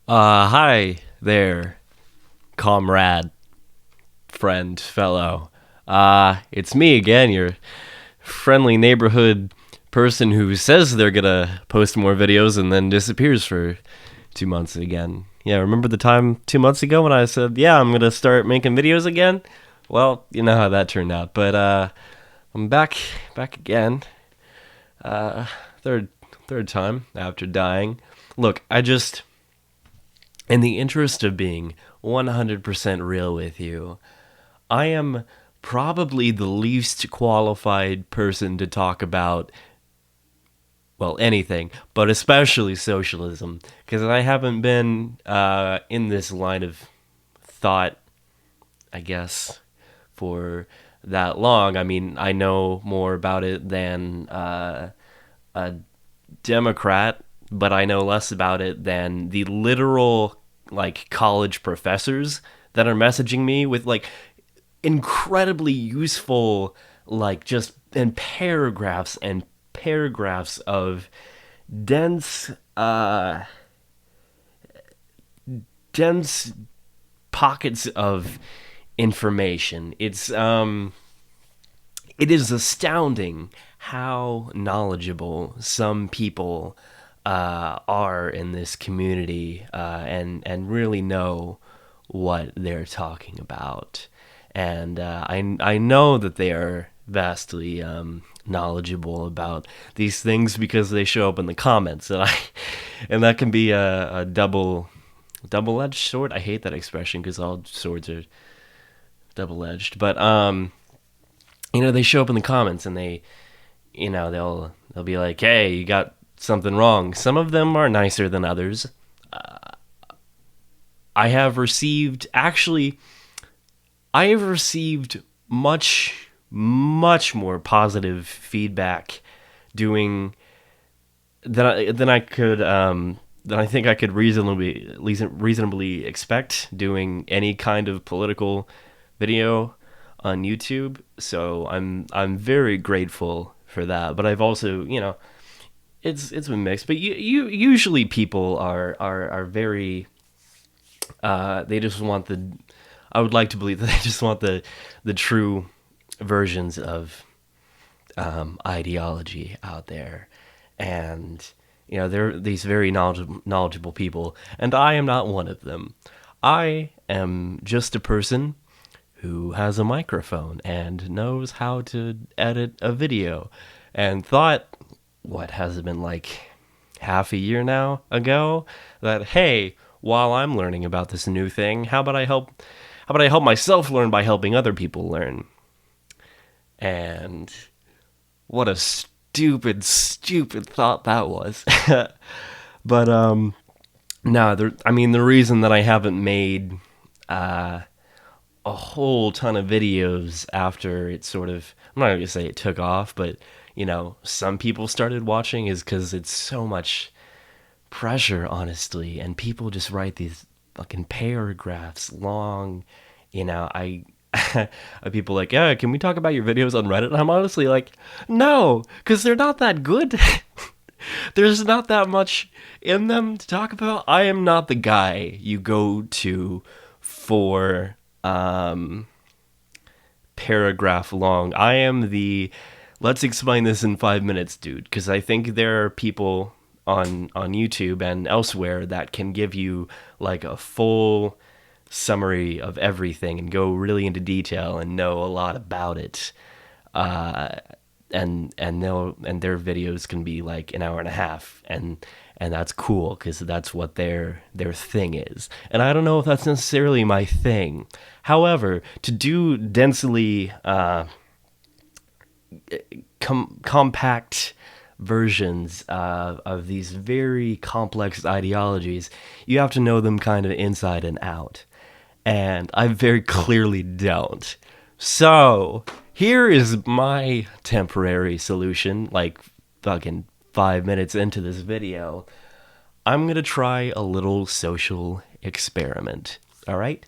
Hi there, comrade, friend, fellow. It's me again, your friendly neighborhood person who says they're gonna post more videos and then disappears for 2 months again. Yeah, remember the time 2 months ago when I said, yeah, I'm gonna start making videos again? Well, you know how that turned out. But, I'm back again. Uh, third, third time after dying. Look, in the interest of being 100% real with you, I am probably the least qualified person to talk about, well, anything, but especially socialism, because I haven't been in this line of thought, I guess, for that long. I mean, I know more about it than a Democrat, but I know less about it than the literal like college professors that are messaging me with like incredibly useful like just in paragraphs and paragraphs of dense dense pockets of information. It is astounding how knowledgeable some people are in this community, and really know what they're talking about. And I know that they are vastly knowledgeable about these things because they show up in the comments, and that can be a double-edged sword. I hate that expression because all swords are double-edged, but they show up in the comments and they'll be like, hey, you got something wrong. Some of them are nicer than others. I have received actually I have received much more positive feedback doing than I could than I think I could reasonably expect doing any kind of political video on YouTube. So I'm very grateful for that. But I've also, it's been mixed. But usually people are very they just want the. I would like to believe that they just want the true versions of ideology out there, and they're these very knowledgeable people, and I am not one of them. I am just a person who has a microphone and knows how to edit a video, and thought, what has it been, like half a year now ago, that hey, while I'm learning about this new thing, how about I help myself learn by helping other people learn? And what a stupid thought that was. But no, the reason that I haven't made a whole ton of videos after it sort of, I'm not going to say it took off, but some people started watching, is because it's so much pressure, honestly, and people just write these fucking paragraphs long. I people like, yeah, can we talk about your videos on Reddit? And I'm honestly like, no, because they're not that good. There's not that much in them to talk about. I am not the guy you go to for paragraph long. I am the let's explain this in 5 minutes dude, because I think there are people on YouTube and elsewhere that can give you like a full summary of everything and go really into detail and know a lot about it. And their videos can be like an hour and a half, and that's cool because that's what their thing is. And I don't know if that's necessarily my thing. However, to do densely compact versions of these very complex ideologies, you have to know them kind of inside and out. And I very clearly don't. So here is my temporary solution, like fucking 5 minutes into this video. I'm gonna try a little social experiment, alright?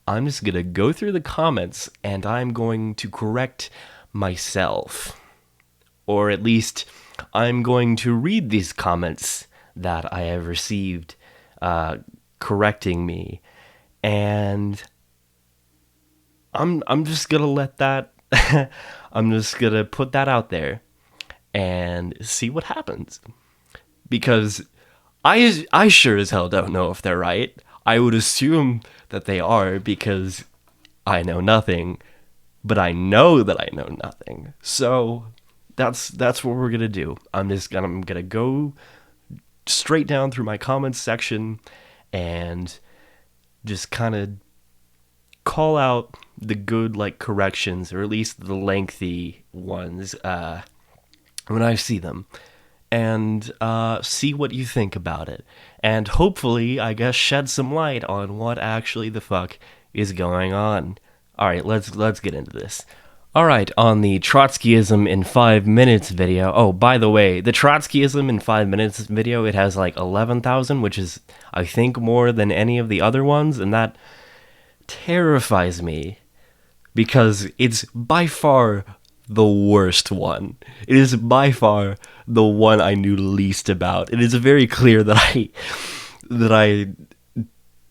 I'm just gonna go through the comments and I'm going to correct myself. Or at least I'm going to read these comments that I have received correcting me, and I'm just gonna let that I'm just gonna put that out there and see what happens, because I sure as hell don't know if they're right. I would assume that they are because I know nothing, but I know that I know nothing. So that's what we're gonna do. I'm gonna go straight down through my comments section and just kind of call out the good corrections, or at least the lengthy ones, when I see them, and see what you think about it, and hopefully, I guess, shed some light on what actually the fuck is going on. All right, let's get into this. All right, on the Trotskyism in 5 minutes video. Oh, by the way, the Trotskyism in 5 minutes video, it has 11,000, which is, I think, more than any of the other ones, and that terrifies me because it's by far the worst one. It is by far the one I knew least about. It is very clear that I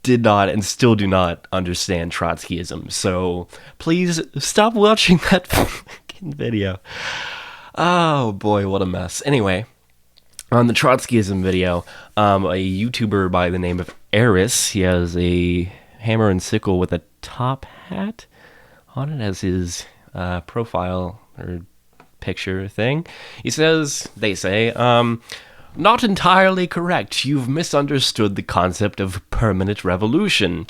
did not and still do not understand Trotskyism. So please stop watching that fucking video. Oh boy, what a mess. Anyway, on the Trotskyism video, a YouTuber by the name of Eris, he has a hammer and sickle with a top hat on it as his profile or picture thing. They say, not entirely correct. You've misunderstood the concept of permanent revolution.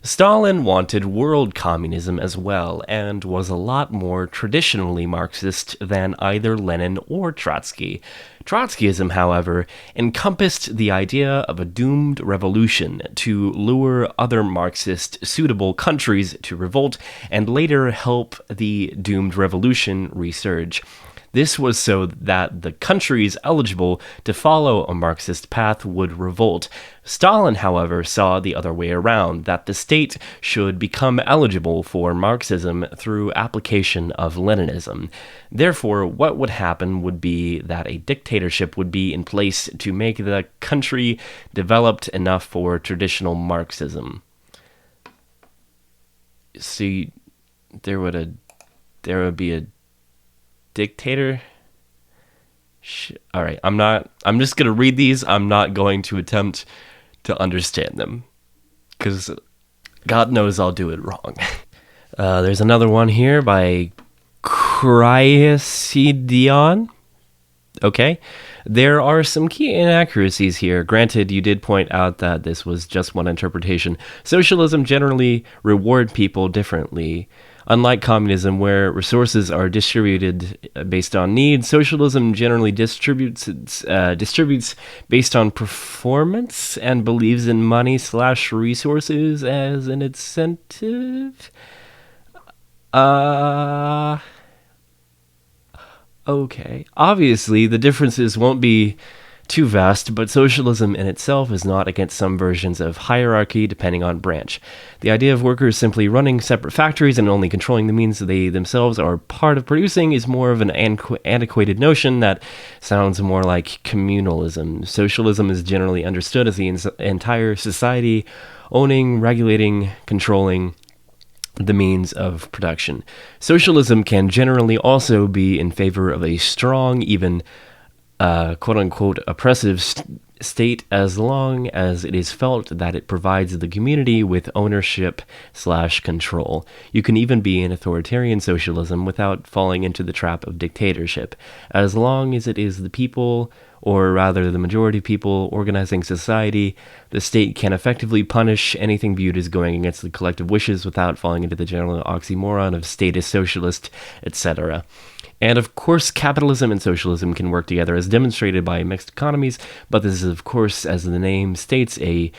Stalin wanted world communism as well, and was a lot more traditionally Marxist than either Lenin or Trotsky. Trotskyism, however, encompassed the idea of a doomed revolution to lure other Marxist-suitable countries to revolt and later help the doomed revolution resurge. This was so that the countries eligible to follow a Marxist path would revolt. Stalin, however, saw the other way around, that the state should become eligible for Marxism through application of Leninism. Therefore, what would happen would be that a dictatorship would be in place to make the country developed enough for traditional Marxism. See, there would be a dictator. All right, I'm just gonna read these. I'm not going to attempt to understand them, because God knows I'll do it wrong. There's another one here by Cryasidion. Okay, there are some key inaccuracies here. Granted, you did point out that this was just one interpretation. Socialism generally reward people differently. Unlike communism, where resources are distributed based on need, socialism generally distributes based on performance and believes in money/resources as an incentive. Okay. Obviously, the differences won't be too vast, but socialism in itself is not against some versions of hierarchy depending on branch. The idea of workers simply running separate factories and only controlling the means they themselves are part of producing is more of an antiquated notion that sounds more like communalism. Socialism is generally understood as the entire society owning, regulating, controlling the means of production. Socialism can generally also be in favor of a strong, even quote-unquote oppressive state, as long as it is felt that it provides the community with ownership/control. You can even be in authoritarian socialism without falling into the trap of dictatorship, as long as it is the people, or rather the majority of people, organizing society. The state can effectively punish anything viewed as going against the collective wishes without falling into the general oxymoron of statist socialist, etc. And of course, capitalism and socialism can work together as demonstrated by mixed economies, but this is, of course, as the name states, a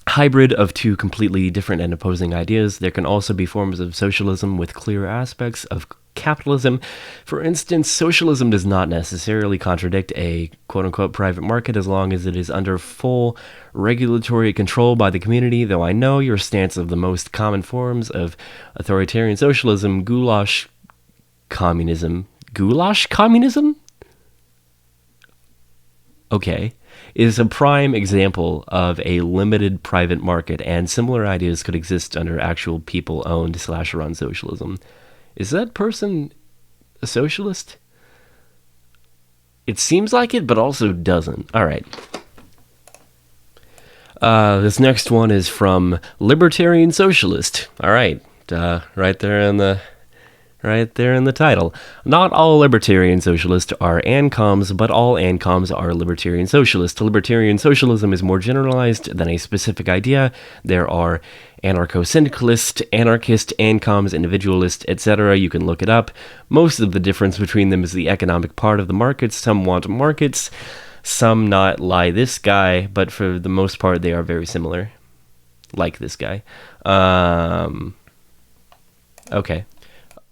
hybrid of two completely different and opposing ideas. There can also be forms of socialism with clear aspects of capitalism. For instance, socialism does not necessarily contradict a quote-unquote private market as long as it is under full regulatory control by the community, though I know your stance of the most common forms of authoritarian socialism, goulash communism. Goulash communism? Okay. is a prime example of a limited private market, and similar ideas could exist under actual people-owned/run socialism. Is that person a socialist? It seems like it, but also doesn't. All right. This next one is from Libertarian Socialist. All right. Right there in the title. Not all libertarian socialists are ANCOMs, but all ANCOMs are libertarian socialists. Libertarian socialism is more generalized than a specific idea. There are anarcho-syndicalist, anarchist, ANCOMs, individualist, etc. You can look it up. Most of the difference between them is the economic part of the markets. Some want markets, some not like this guy, but for the most part they are very similar. Like this guy. Okay.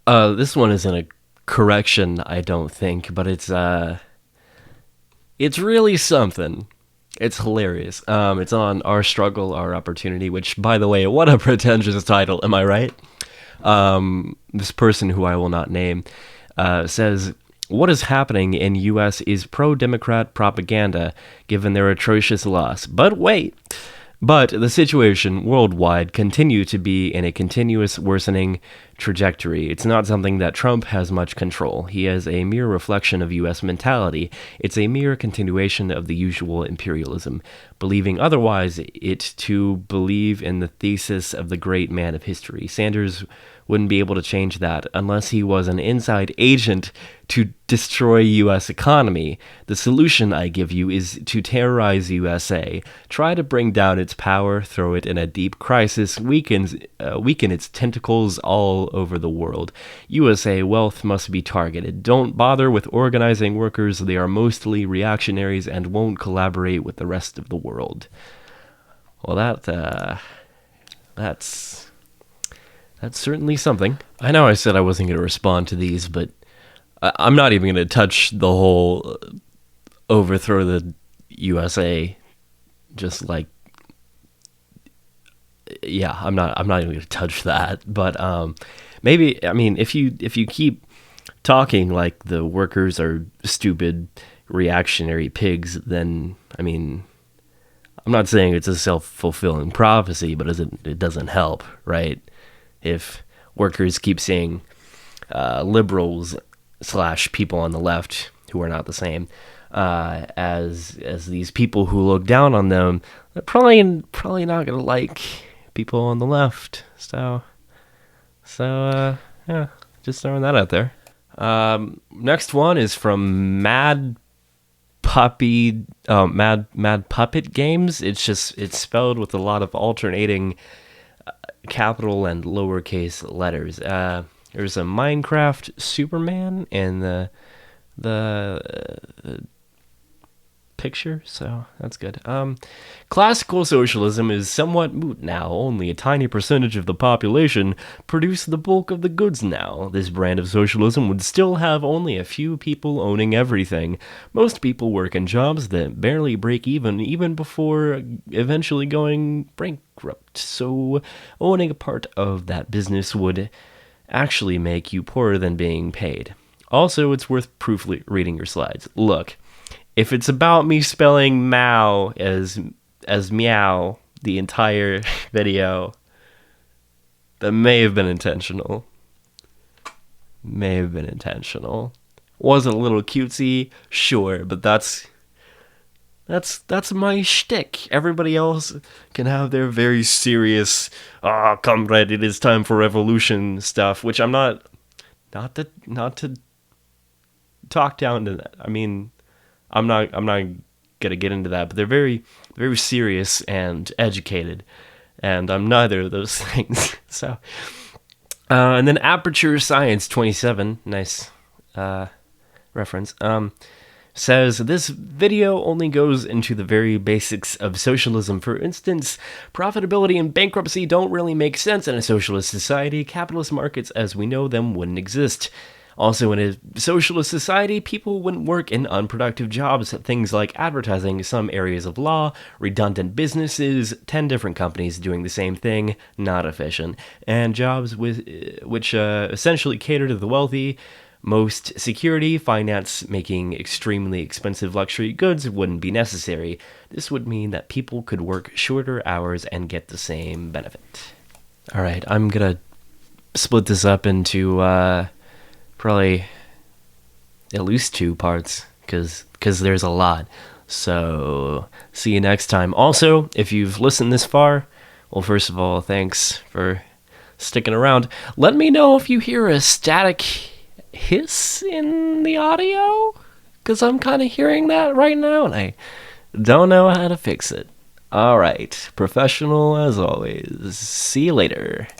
This one isn't a correction, I don't think, but it's really something. It's hilarious. It's on Our Struggle, Our Opportunity, which, by the way, what a pretentious title, am I right? This person, who I will not name, says, "What is happening in U.S. is pro-Democrat propaganda, given their atrocious loss. But wait! But the situation worldwide continue to be in a continuous worsening trajectory. It's not something that Trump has much control. He is a mere reflection of U.S. mentality. It's a mere continuation of the usual imperialism. Believing otherwise, it to believe in the thesis of the great man of history. Sanders wouldn't be able to change that unless he was an inside agent to destroy U.S. economy. The solution I give you is to terrorize USA, try to bring down its power, throw it in a deep crisis, weaken its tentacles all over the world. USA wealth must be targeted. Don't bother with organizing workers. They are mostly reactionaries and won't collaborate with the rest of the world." Well, that's certainly something. I know I said I wasn't going to respond to these, but I'm not even going to touch the whole overthrow the USA. Just like, yeah, I'm not even going to touch that. But maybe, I mean, if you keep talking like the workers are stupid, reactionary pigs, then, I mean, I'm not saying it's a self-fulfilling prophecy, but it doesn't help, right? If workers keep saying liberals / people on the left who are not the same as these people who look down on them, they're probably not gonna like people on the left. So yeah, just throwing that out there. Next one is from Mad Puppet Games. It's spelled with a lot of alternating capital and lowercase letters. There's a Minecraft Superman in the picture, so that's good. Classical socialism is somewhat moot now. Only a tiny percentage of the population produce the bulk of the goods now. This brand of socialism would still have only a few people owning everything. Most people work in jobs that barely break even before eventually going bankrupt. So owning a part of that business would actually make you poorer than being paid. Also, it's worth proofreading your slides. Look, if it's about me spelling Mao as meow the entire video, that may have been intentional. Was it a little cutesy? Sure, but that's my shtick. Everybody else can have their very serious, comrade, it is time for revolution stuff, which I'm not to talk down to that. I mean, I'm not gonna get into that, but they're very, very serious and educated, and I'm neither of those things. So, and then Aperture Science 27, nice reference. Says this video only goes into the very basics of socialism. For instance, profitability and bankruptcy don't really make sense in a socialist society. Capitalist markets as we know them wouldn't exist. Also, in a socialist society, people wouldn't work in unproductive jobs, things like advertising, some areas of law, redundant businesses, 10 different companies doing the same thing, not efficient, and jobs which essentially cater to the wealthy, Most security, finance, making extremely expensive luxury goods wouldn't be necessary. This would mean that people could work shorter hours and get the same benefit. All right, I'm gonna split this up into probably at least 2 parts, because there's a lot. So see you next time. Also, if you've listened this far, well, first of all, thanks for sticking around. Let me know if you hear a static hiss in the audio, because I'm kind of hearing that right now, and I don't know how to fix it. All right, professional as always. See you later.